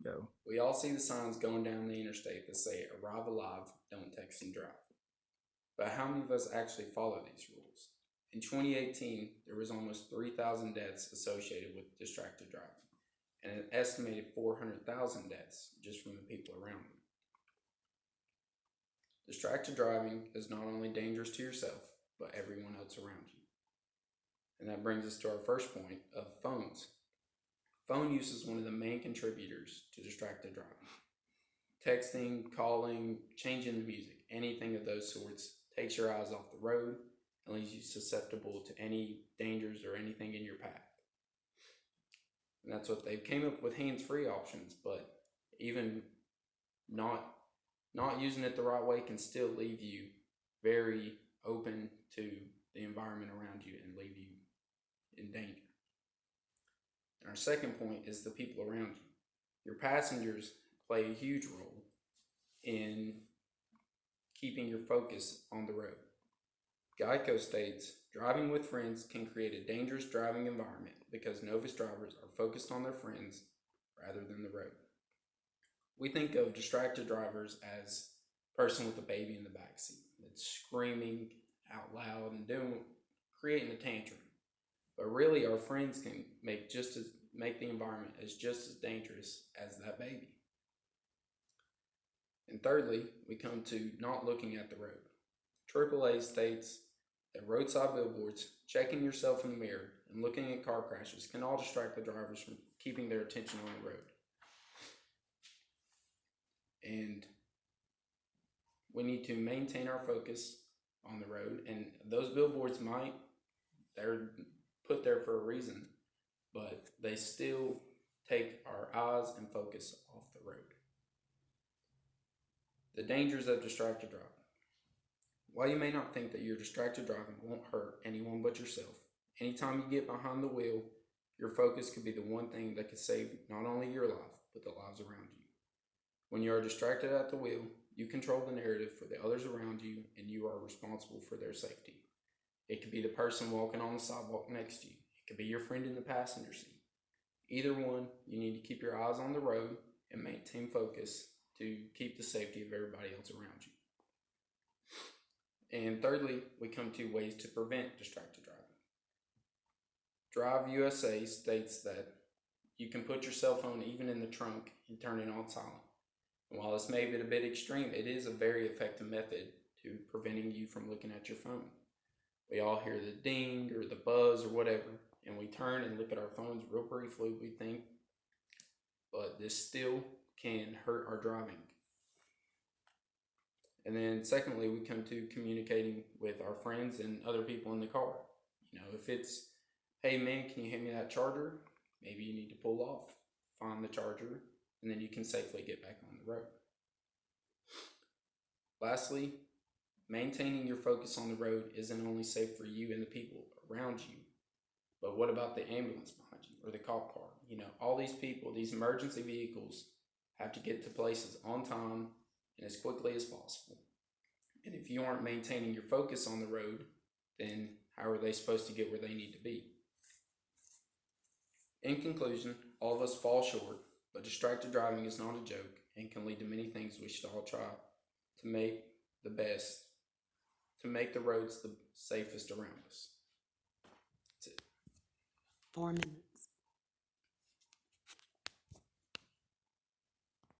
Go. We all see the signs going down the interstate that say arrive alive, don't text and drive. But how many of us actually follow these rules? In 2018, there was almost 3,000 deaths associated with distracted driving, and an estimated 400,000 deaths just from the people around them. Distracted driving is not only dangerous to yourself, but everyone else around you. And that brings us to our first point of phones. Phone use is one of the main contributors to distracted driving. Texting, calling, changing the music, anything of those sorts takes your eyes off the road and leaves you susceptible to any dangers or anything in your path. And that's what they came up with hands-free options, but even not using it the right way can still leave you very open to the environment around you and leave you in danger. And our second point is the people around you. Your passengers play a huge role in keeping your focus on the road. Geico states, driving with friends can create a dangerous driving environment because novice drivers are focused on their friends rather than the road. We think of distracted drivers as a person with a baby in the backseat that's screaming out loud and creating a tantrum. But really, our friends can make the environment just as dangerous as that baby. And thirdly, we come to not looking at the road. AAA states that roadside billboards, checking yourself in the mirror, and looking at car crashes can all distract the drivers from keeping their attention on the road. And we need to maintain our focus on the road, and those billboards they're put there for a reason, but they still take our eyes and focus off the road. The dangers of distracted driving. While you may not think that your distracted driving won't hurt anyone but yourself, anytime you get behind the wheel, your focus could be the one thing that could save not only your life, but the lives around you. When you are distracted at the wheel, you control the narrative for the others around you, and you are responsible for their safety. It could be the person walking on the sidewalk next to you. It could be your friend in the passenger seat. Either one, you need to keep your eyes on the road and maintain focus to keep the safety of everybody else around you. And thirdly, we come to ways to prevent distracted driving. Drive USA states that you can put your cell phone even in the trunk and turn it on silent. And while this may be a bit extreme, it is a very effective method to preventing you from looking at your phone. We all hear the ding or the buzz or whatever, and we turn and look at our phones real briefly, we think, but this still can hurt our driving. And then secondly, we come to communicating with our friends and other people in the car. If it's, hey man, can you hand me that charger? Maybe you need to pull off, find the charger, and then you can safely get back on the road. Lastly, maintaining your focus on the road isn't only safe for you and the people around you, but what about the ambulance behind you or the cop car? All these people, these emergency vehicles have to get to places on time and as quickly as possible. And if you aren't maintaining your focus on the road, then how are they supposed to get where they need to be? In conclusion, all of us fall short, but distracted driving is not a joke and can lead to many things we should all try to make the roads the safest around us. That's it. 4 minutes.